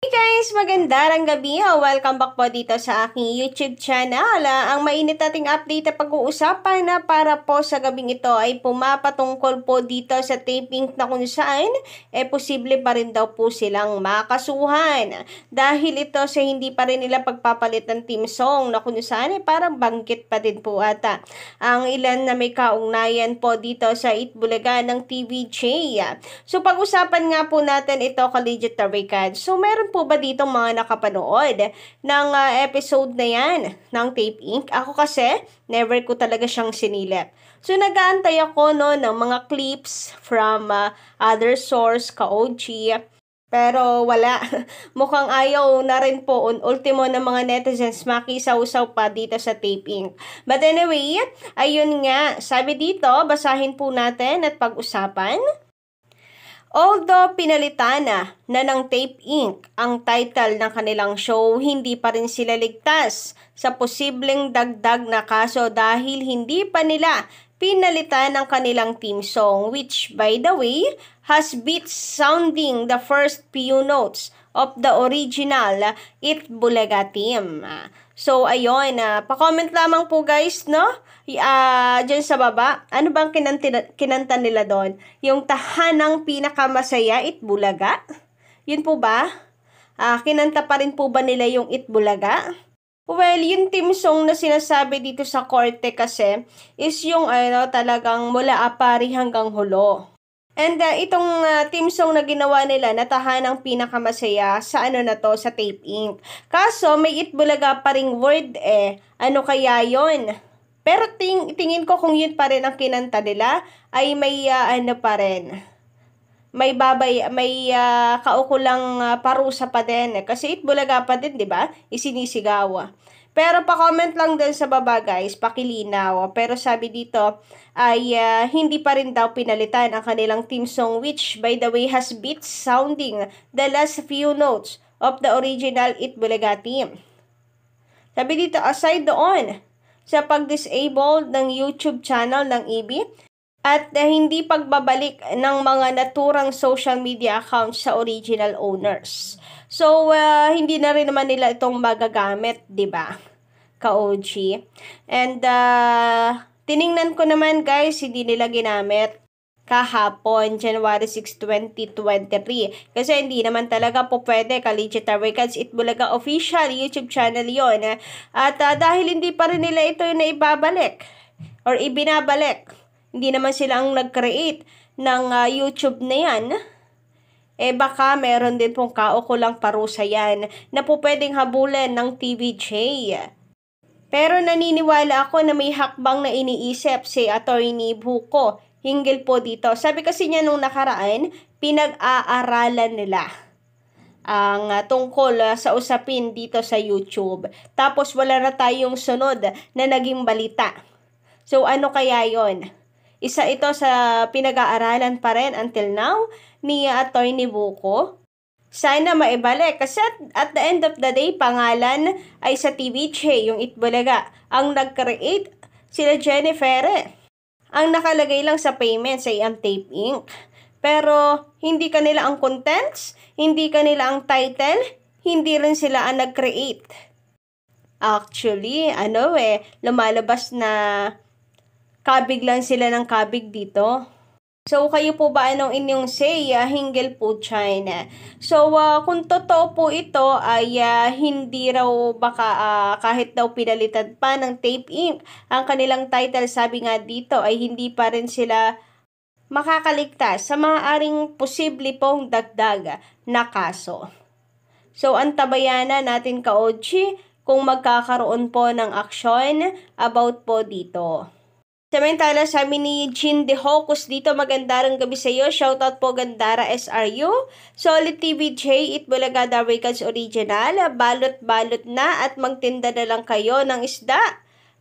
Hey guys! Magandang gabi. Welcome back po dito sa aking YouTube channel. Ang mainit nating update na pag-uusapan na para po sa gabing ito ay pumapatungkol po dito sa taping na kung saan posible pa rin daw po silang makasuhan. Dahil ito sa hindi pa rin nila pagpapalit ng team song na kung saan parang banggit pa din po ata ang ilan na may kaugnayan po dito sa Itbulaga ng TVJ. So pag-usapan nga po natin ito ka-legit Tarikad. So meron po ba ditong mga nakapanood ng episode na yan ng Tape Inc? Ako kasi, never ko talaga siyang sinilip. So nag-aantay ako no, ng mga clips from other source, ka-OG, pero wala. Mukhang ayaw na rin po ultimo ng mga netizens makisaw-saw pa dito sa Tape Inc. But anyway, ayun nga, sabi dito, basahin po natin at pag-usapan. Although pinalitan na ng Tape Inc. ang title ng kanilang show, hindi pa rin sila ligtas sa posibleng dagdag na kaso dahil hindi pa nila pinalitan ang kanilang theme song, which by the way has beats sounding the first few notes of the original Itbulaga theme. So ayun, pa-comment lamang po guys, no? Dyan sa baba, ano bang kinanta nila doon? Yung tahanang pinakamasaya, Itbulaga? Yun po ba? Kinanta pa rin po ba nila yung Itbulaga? Well, yung theme song na sinasabi dito sa korte kasi is yung talagang mula apari hanggang hulo. And itong theme song na ginawa nila na tahanang pinakamasaya sa na to, sa Tape Inc. Kaso may Itbulaga pa ring word ano kaya yon? Pero tingin ko kung yun pa rin ang kinanta nila, ay may pa rin. May kaukulang parusa pa din. Kasi Itbulaga pa din, di ba? Isinisigaw. Pero pa-comment lang din sa baba guys, pakilinaw. Pero sabi dito ay hindi pa rin daw pinalitan ang kanilang theme song, which by the way has beats sounding the last few notes of the original Itbulaga theme. Sabi dito, aside doon sa pag-disable ng YouTube channel ng EB at hindi pagbabalik ng mga naturang social media accounts sa original owners. So, hindi na rin naman nila itong magagamit, di ba? Ka-OG. And, tiningnan ko naman guys, hindi nila ginamit kahapon, January 6, 2023. Kasi hindi naman talaga po pwede ka-legit Tarikad's Itbulaga official YouTube channel yon. At dahil hindi pa rin nila ito na ibabalik or ibinabalik, hindi naman sila ang nag-create ng YouTube na yan, baka meron din pong kaukulang parusa yan na po pwedeng habulin ng TVJ. Pero naniniwala ako na may hakbang na iniisip si Attorney Buko hinggil po dito. Sabi kasi niya nung nakaraan, pinag-aaralan nila ang tungkol sa usapin dito sa YouTube. Tapos wala na tayong sunod na naging balita. So ano kaya yon? Isa ito sa pinag-aaralan pa rin until now ni Attorney Buko. Sana maibalik kasi at the end of the day, pangalan ay sa TVJ, yung Itbulaga. Ang nag-create sila Jennifer. Ang nakalagay lang sa payments ay ang Tape Inc. Pero hindi kanila ang contents, hindi kanila ang title, hindi rin sila ang nag-create. Actually, lumalabas na kabig lang sila ng kabig dito. So, kayo po ba anong inyong say hinggil po China? So, kung totoo po ito ay hindi raw baka kahit daw pinalitan pa ng Tape Inc. ang kanilang title, sabi nga dito ay hindi pa rin sila makakaligtas sa maaaring posible pong dagdag na kaso. So, antabayan na natin ka-OG kung magkakaroon po ng aksyon about po dito. Samantala, sabi ni Jean De Hocus dito, magandang gabi sa iyo. Shoutout po Gandara SRU. Solid TVJ, Itbulaga Tarikad's original. Balot-balot na at magtinda na lang kayo ng isda,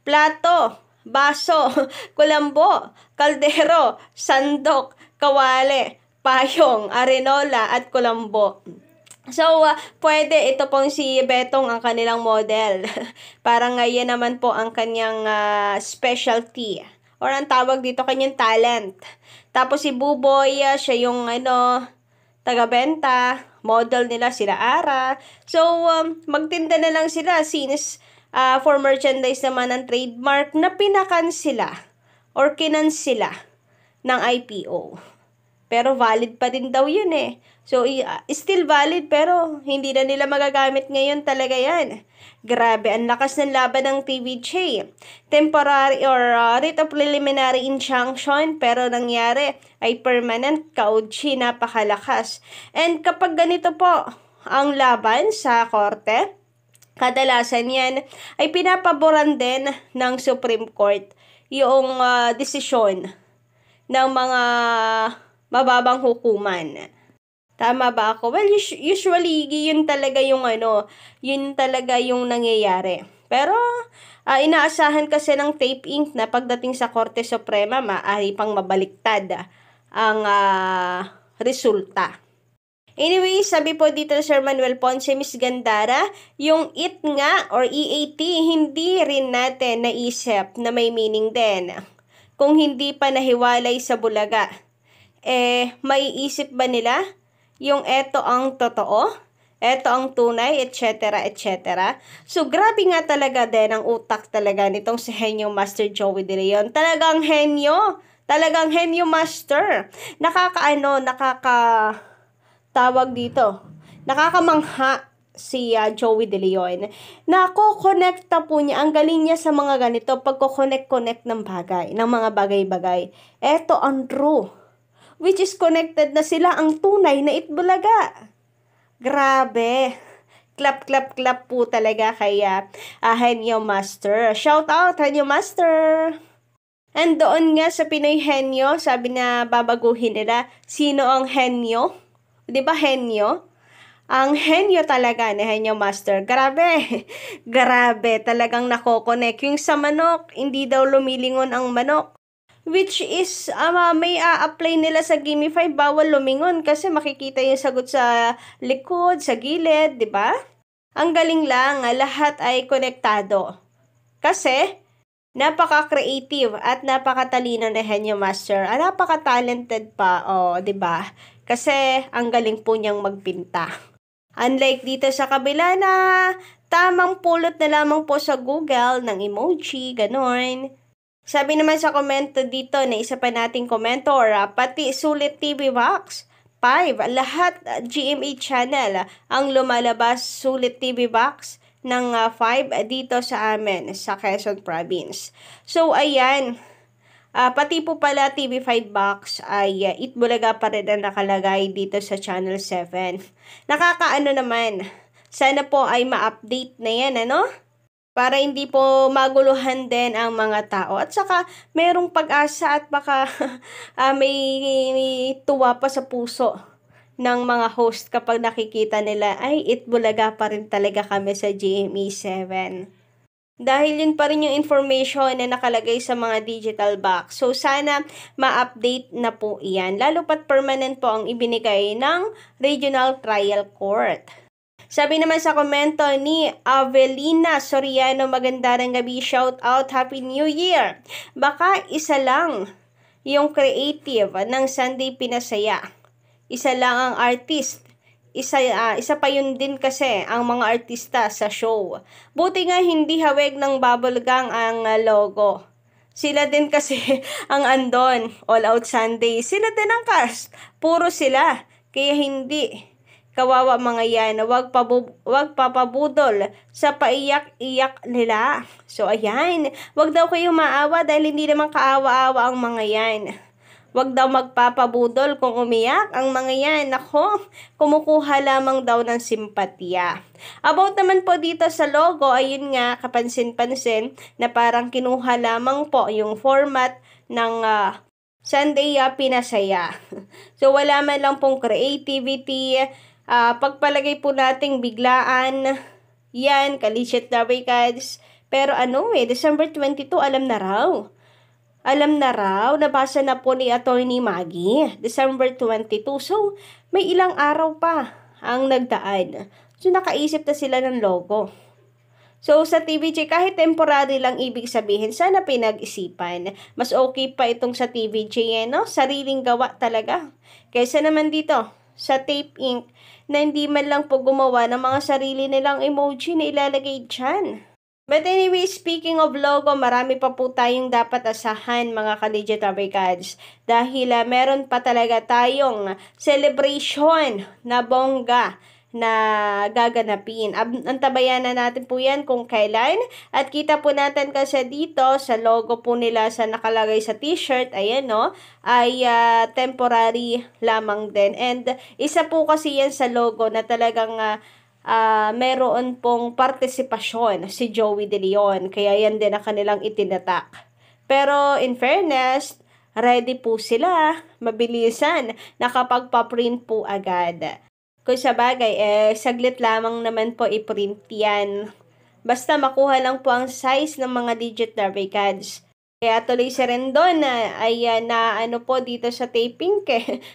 plato, baso, kulambo, kaldero, sandok, kawale, payong, arenola at kulambo. So, pwede ito pong si Betong ang kanilang model. Parang ngayon naman po ang kanyang specialty. Or ang tawag dito kanyang talent. Tapos si Buboy, siya yung taga-benta, model nila sila Ara. So, magtinda na lang sila since for merchandise naman ng trademark na pinakan sila or kinansila ng IPO. Pero valid pa din daw yun eh. So, still valid pero hindi na nila magagamit ngayon talaga yan. Grabe, ang lakas ng laban ng TVJ. Temporary or writ of preliminary injunction pero nangyari ay permanent kauji, napakalakas. And kapag ganito po ang laban sa korte, kadalasan yan ay pinapaboran din ng Supreme Court yung desisyon ng mga mababang hukuman. Tama ba ako? Well, usually, yun talaga yung yun talaga yung nangyayari. Pero, inaasahan kasi ng Tape Inc. na pagdating sa Korte Suprema, maaari pang mabaliktad ang resulta. Anyway, sabi po dito Sir Manuel Ponce, Miss Gandara, yung it nga or EAT, hindi rin natin naisip na may meaning din. Kung hindi pa nahiwalay sa bulaga, maiisip ba nila yung eto ang totoo, eto ang tunay, etc., etc. So, grabe nga talaga din ang utak talaga nitong si Henyo Master Joey De Leon. Talagang henyo master. Tawag dito, nakakamangha si Joey De Leon. Nako-connecta po niya, ang galing niya sa mga ganito, pagko-connect ng bagay, ng mga bagay-bagay. Eto ang true, which is connected na sila ang tunay na Itbulaga. Grabe. Clap po talaga kay Henyo Master. Shout out, Henyo Master! And doon nga sa Pinoy Henyo, sabi na babaguhin nila, sino ang Henyo? Diba Henyo? Ang henyo talaga ni Henyo Master. Grabe. Grabe. Talagang nakokonek. Yung sa manok, hindi daw lumilingon ang manok. Which is, may apply nila sa Gimme 5, bawal lumingon kasi makikita yung sagot sa likod, sa gilid, di ba? Ang galing lang, lahat ay konektado. Kasi, napaka-creative at napakatalino ni Henyo Master. Napaka-talented pa, di ba? Kasi, ang galing po niyang magpinta. Unlike dito sa kabila na tamang pulot na lamang po sa Google ng emoji, ganon. Sabi naman sa komento dito na isa pa nating komentor, pati Sulit TV Box 5, lahat GMA channel ang lumalabas Sulit TV Box ng 5 dito sa amin sa Quezon Province. So ayan, pati po pala TV5 Box ay Itbulaga pa rin ang nakalagay dito sa Channel 7. Nakakaano naman, sana po ay ma-update na yan, para hindi po maguluhan din ang mga tao. At saka, merong pag-asa at baka may tuwa pa sa puso ng mga host kapag nakikita nila, ay, Itbulaga pa rin talaga kami sa GMA 7. Dahil yun pa rin yung information na nakalagay sa mga digital box. So, sana ma-update na po iyan. Lalo pat permanent po ang ibinigay ng Regional Trial Court. Sabi naman sa komento ni Avelina Soriano, magandang gabi, shout out, Happy New Year. Baka isa lang yung creative ng Sunday Pinasaya. Isa lang ang artist. Isa pa yun din kasi ang mga artista sa show. Buti nga hindi hawig ng bubble gang ang logo. Sila din kasi ang andon, All Out Sunday. Sila din ang cast. Puro sila. Kaya hindi. Kawawa mga yan, wag papabudol sa paiyak-iyak nila. So ayan, wag daw kayo maawa dahil hindi naman kaawa-awa ang mga yan. Wag daw magpapabudol kung umiyak ang mga yan. Nako, kumukuha lamang daw ng simpatya. About naman po dito sa logo, ayun nga, kapansin-pansin na parang kinuha lamang po yung format ng Sunday Pinasaya. So wala man lang pong creativity. Pagpalagay po nating biglaan, yan, kalisit na cards. Pero December 22, alam na raw, nabasa na po ni Attorney Maggie, December 22. So, may ilang araw pa ang nagdaan. So, nakaisip na sila ng logo. So, sa TVJ, kahit temporary lang ibig sabihin, sana pinag-isipan. Mas okay pa itong sa TVJ, Sariling gawa talaga. Kaysa naman dito, sa Tape Inc. na hindi man lang po gumawa ng mga sarili nilang emoji na ilalagay dyan. But anyway, speaking of logo, marami pa po tayong dapat asahan mga ka-Legit Abricads. Dahil meron pa talaga tayong celebration na bongga na gaganapin. Antabayan na natin po yan kung kailan. At kita po natin kasi dito sa logo po nila sa nakalagay sa t-shirt, ayan no, ay temporary lamang din. And isa po kasi yan sa logo na talagang meron pong partisipasyon si Joey De Leon. Kaya yan din ang kanilang itinatak. Pero in fairness, ready po sila, mabilisan, nakapagpa-print po agad. Kung sa bagay, saglit lamang naman po i-print yan. Basta makuha lang po ang size ng mga digit Abricads. Kaya tuloy si Rendon ay na ano po dito sa taping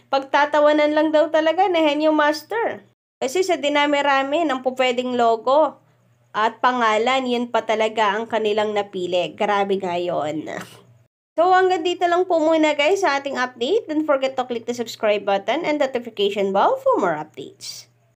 pagtatawanan lang daw talaga na Henyo Master. Kasi sa dinami-rami ng pwedeng logo at pangalan, yan pa talaga ang kanilang napili. Grabe ngayon. So hanggang dito lang po muna guys sa ating update. Don't forget to click the subscribe button and notification bell for more updates.